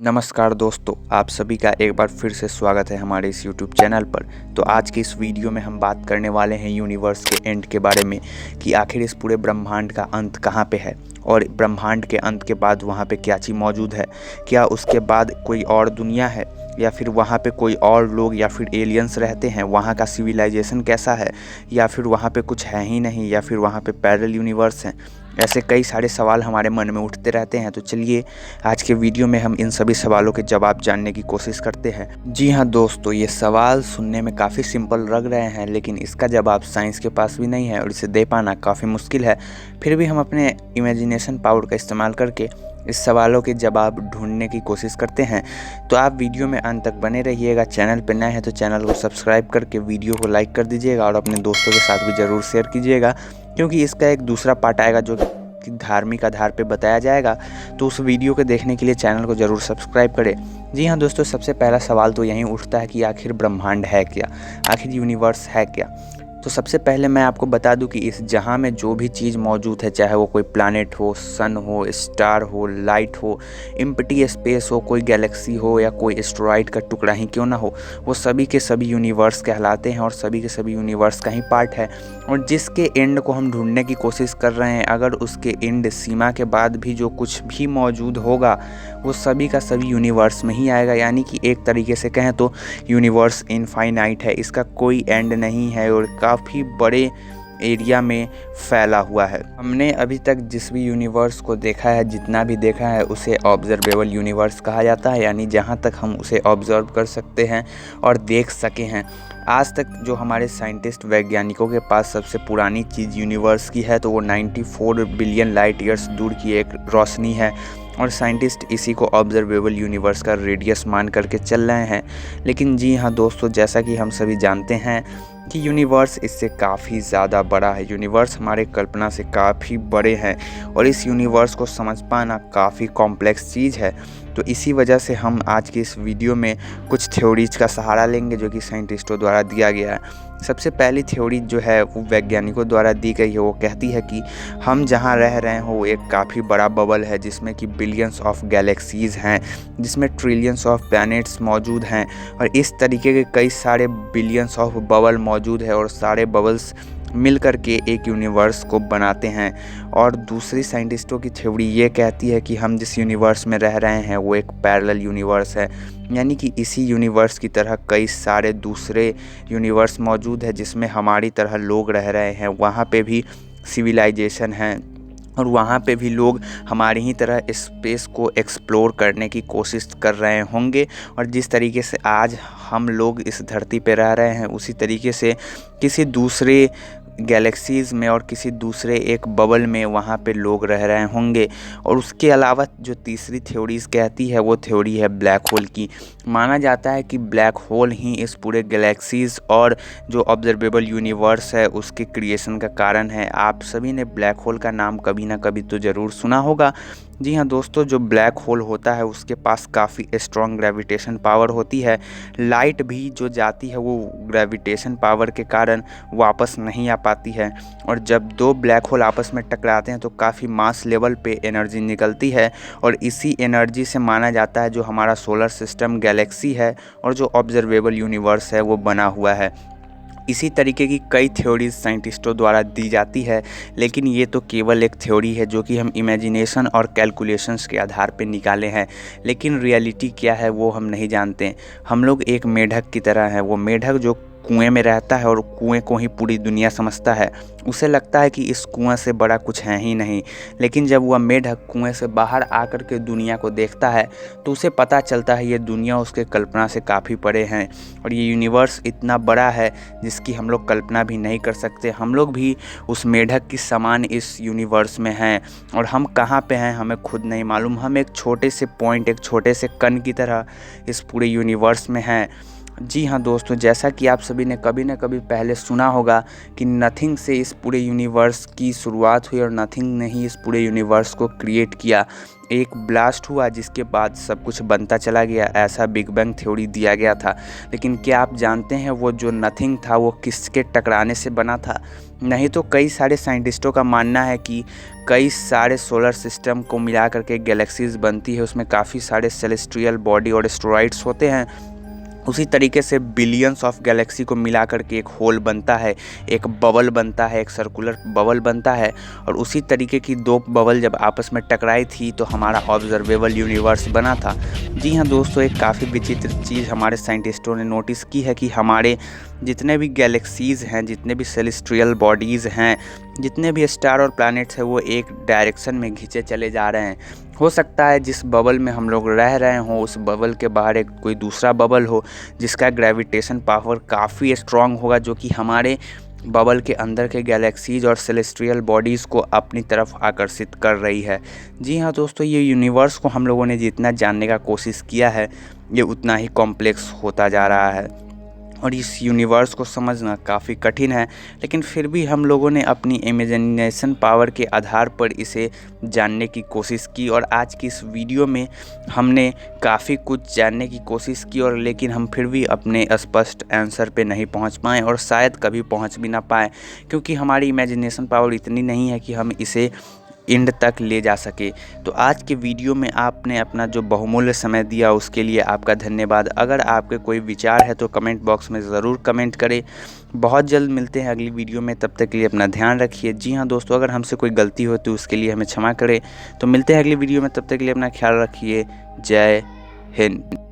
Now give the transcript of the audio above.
नमस्कार दोस्तों, आप सभी का एक बार फिर से स्वागत है हमारे इस YouTube चैनल पर। तो आज की इस वीडियो में हम बात करने वाले हैं यूनिवर्स के एंड के बारे में कि आखिर इस पूरे ब्रह्मांड का अंत कहाँ पे है और ब्रह्मांड के अंत के बाद वहाँ पे क्या चीज़ मौजूद है। क्या उसके बाद कोई और दुनिया है या फिर वहाँ पे कोई और लोग या फिर एलियंस रहते हैं, वहाँ का सिविलाइजेशन कैसा है या फिर वहाँ पे कुछ है ही नहीं या फिर वहाँ पे पैरेलल यूनिवर्स हैं। ऐसे कई सारे सवाल हमारे मन में उठते रहते हैं। तो चलिए आज के वीडियो में हम इन सभी सवालों के जवाब जानने की कोशिश करते हैं। जी हाँ दोस्तों, ये सवाल सुनने में काफ़ी सिंपल लग रहे हैं, लेकिन इसका जवाब साइंस के पास भी नहीं है और इसे दे पाना काफ़ी मुश्किल है। फिर भी हम अपने इमेजिनेशन पावर का इस्तेमाल करके इस सवालों के जवाब ढूंढने की कोशिश करते हैं। तो आप वीडियो में अंत तक बने रहिएगा। चैनल पर नए हैं तो चैनल को सब्सक्राइब करके वीडियो को लाइक कर दीजिएगा और अपने दोस्तों के साथ भी ज़रूर शेयर कीजिएगा, क्योंकि इसका एक दूसरा पार्ट आएगा जो कि धार्मिक आधार पे बताया जाएगा। तो उस वीडियो को देखने के लिए चैनल को ज़रूर सब्सक्राइब करें। जी हाँ दोस्तों, सबसे पहला सवाल तो यहीं उठता है कि आखिर ब्रह्मांड है क्या, आखिर यूनिवर्स है क्या। तो सबसे पहले मैं आपको बता दूं कि इस जहां में जो भी चीज़ मौजूद है, चाहे वो कोई प्लैनेट हो, सन हो, स्टार हो, लाइट हो, एम्प्टी स्पेस हो, कोई गैलेक्सी हो या कोई एस्टेरॉइड का टुकड़ा ही क्यों ना हो, वो सभी के सभी यूनिवर्स कहलाते हैं और सभी के सभी यूनिवर्स का ही पार्ट है। और जिसके एंड को हम ढूंढने की कोशिश कर रहे हैं, अगर उसके एंड सीमा के बाद भी जो कुछ भी मौजूद होगा वो सभी का सभी यूनिवर्स में ही आएगा। यानी कि एक तरीके से कहें तो यूनिवर्स इनफाइनाइट है, इसका कोई एंड नहीं है और काफ़ी बड़े एरिया में फैला हुआ है। हमने अभी तक जिस भी यूनिवर्स को देखा है, जितना भी देखा है, उसे ऑब्जर्वेबल यूनिवर्स कहा जाता है, यानी जहाँ तक हम उसे ऑब्जर्व कर सकते हैं और देख सके हैं। आज तक जो हमारे साइंटिस्ट वैज्ञानिकों के पास सबसे पुरानी चीज़ यूनिवर्स की है तो वो 94 बिलियन लाइट ईयर्स दूर की एक रोशनी है और साइंटिस्ट इसी को ऑब्जर्वेबल यूनिवर्स का रेडियस मान करके चल रहे हैं। लेकिन जी हाँ दोस्तों, जैसा कि हम सभी जानते हैं कि यूनिवर्स इससे काफ़ी ज़्यादा बड़ा है। यूनिवर्स हमारे कल्पना से काफ़ी बड़े हैं और इस यूनिवर्स को समझ पाना काफ़ी कॉम्प्लेक्स चीज़ है। तो इसी वजह से हम आज की इस वीडियो में कुछ थ्योरीज का सहारा लेंगे जो कि साइंटिस्टों द्वारा दिया गया है। सबसे पहली थ्योरी जो है वो वैज्ञानिकों द्वारा दी गई है। वो कहती है कि हम जहाँ रह रहे हैं वो एक काफ़ी बड़ा बबल है जिसमें कि बिलियंस ऑफ गैलेक्सीज़ हैं, जिसमें ट्रिलियंस ऑफ प्लैनेट्स मौजूद हैं और इस तरीके के कई सारे बिलियंस ऑफ बबल मौजूद है और सारे बबल्स मिल कर के एक यूनिवर्स को बनाते हैं। और दूसरी साइंटिस्टों की थ्योरी ये कहती है कि हम जिस यूनिवर्स में रह रहे हैं वो एक पैरेलल यूनिवर्स है, यानी कि इसी यूनिवर्स की तरह कई सारे दूसरे यूनिवर्स मौजूद है जिसमें हमारी तरह लोग रह रहे हैं। वहाँ पे भी सिविलाइजेशन है और वहाँ पे भी लोग हमारी ही तरह स्पेस को एक्सप्लोर करने की कोशिश कर रहे होंगे। और जिस तरीके से आज हम लोग इस धरती पे रह रहे हैं उसी तरीके से किसी दूसरे गैलेक्सीज़ में और किसी दूसरे एक बबल में वहाँ पे लोग रह रहे होंगे। और उसके अलावा जो तीसरी थ्योरीज़ कहती है वो थ्योरी है ब्लैक होल की। माना जाता है कि ब्लैक होल ही इस पूरे गैलेक्सीज़ और जो ऑब्जर्वेबल यूनिवर्स है उसके क्रिएशन का कारण है। आप सभी ने ब्लैक होल का नाम कभी ना कभी तो ज़रूर सुना होगा। जी हाँ दोस्तों, जो ब्लैक होल होता है उसके पास काफ़ी स्ट्रॉन्ग ग्रेविटेशन पावर होती है। लाइट भी जो जाती है वो ग्रेविटेशन पावर के कारण वापस नहीं आ पाती है और जब दो ब्लैक होल आपस में टकराते हैं तो काफ़ी मास लेवल पे एनर्जी निकलती है और इसी एनर्जी से माना जाता है जो हमारा सोलर सिस्टम, गैलेक्सी है और जो ऑब्जर्वेबल यूनिवर्स है वो बना हुआ है। इसी तरीके की कई थ्योरीज साइंटिस्टों द्वारा दी जाती है, लेकिन ये तो केवल एक थ्योरी है जो कि हम इमेजिनेशन और कैलकुलेशंस के आधार पर निकाले हैं। लेकिन रियलिटी क्या है वो हम नहीं जानते। हम लोग एक मेढक की तरह हैं। वो मेढक जो कुएं में रहता है और कुएं को ही पूरी दुनिया समझता है। उसे लगता है कि इस कुएं से बड़ा कुछ है ही नहीं, लेकिन जब वह मेढक कुएं से बाहर आकर के दुनिया को देखता है तो उसे पता चलता है ये दुनिया उसके कल्पना से काफ़ी परे हैं और ये यूनिवर्स इतना बड़ा है जिसकी हम लोग कल्पना भी नहीं कर सकते। हम लोग भी उस मेढक की समान इस यूनिवर्स में हैं और हम कहाँ पे हैं हमें खुद नहीं मालूम। हम एक छोटे से पॉइंट, एक छोटे से कण की तरह इस पूरे यूनिवर्स में हैं। जी हाँ दोस्तों, जैसा कि आप सभी ने कभी ना कभी पहले सुना होगा कि नथिंग से इस पूरे यूनिवर्स की शुरुआत हुई और नथिंग ने ही इस पूरे यूनिवर्स को क्रिएट किया। एक ब्लास्ट हुआ जिसके बाद सब कुछ बनता चला गया, ऐसा बिग बैंग थ्योरी दिया गया था। लेकिन क्या आप जानते हैं वो जो नथिंग था वो किसके टकराने से बना था? नहीं तो कई सारे साइंटिस्टों का मानना है कि कई सारे सोलर सिस्टम को मिला करके गैलेक्सीज बनती है, उसमें काफ़ी सारे सेलेस्टियल बॉडी और एस्टेरॉइड्स होते हैं। उसी तरीके से बिलियंस ऑफ गैलेक्सी को मिला करके एक होल बनता है, एक बबल बनता है, एक सर्कुलर बबल बनता है। और उसी तरीके की दो बबल जब आपस में टकराई थी तो हमारा ऑब्जर्वेबल यूनिवर्स बना था। जी हाँ दोस्तों, एक काफ़ी विचित्र चीज़ हमारे साइंटिस्टों ने नोटिस की है कि हमारे जितने भी गैलेक्सीज़ हैं, जितने भी सेलेस्टियल बॉडीज़ हैं, जितने भी स्टार और प्लैनेट्स हैं, वो एक डायरेक्शन में खींचे चले जा रहे हैं। हो सकता है जिस बबल में हम लोग रह रहे हों उस बबल के बाहर एक कोई दूसरा बबल हो जिसका ग्रेविटेशन पावर काफ़ी स्ट्रॉन्ग होगा, जो कि हमारे बबल के अंदर के गैलेक्सीज और सेलेस्टियल बॉडीज़ को अपनी तरफ आकर्षित कर रही है। जी हाँ दोस्तों, ये यूनिवर्स को हम लोगों ने जितना जानने का कोशिश किया है ये उतना ही कॉम्प्लेक्स होता जा रहा है और इस यूनिवर्स को समझना काफ़ी कठिन है। लेकिन फिर भी हम लोगों ने अपनी इमेजिनेशन पावर के आधार पर इसे जानने की कोशिश की और आज की इस वीडियो में हमने काफ़ी कुछ जानने की कोशिश की और लेकिन हम फिर भी अपने स्पष्ट आंसर पे नहीं पहुंच पाए और शायद कभी पहुंच भी ना पाए, क्योंकि हमारी इमेजिनेशन पावर इतनी नहीं है कि हम इसे एंड तक ले जा सके। तो आज के वीडियो में आपने अपना जो बहुमूल्य समय दिया उसके लिए आपका धन्यवाद। अगर आपके कोई विचार है तो कमेंट बॉक्स में ज़रूर कमेंट करें। बहुत जल्द मिलते हैं अगली वीडियो में, तब तक के लिए अपना ध्यान रखिए। जी हाँ दोस्तों, अगर हमसे कोई गलती हो तो उसके लिए हमें क्षमा करें। तो मिलते हैं अगली वीडियो में, तब तक के लिए अपना ख्याल रखिए। जय हिंद।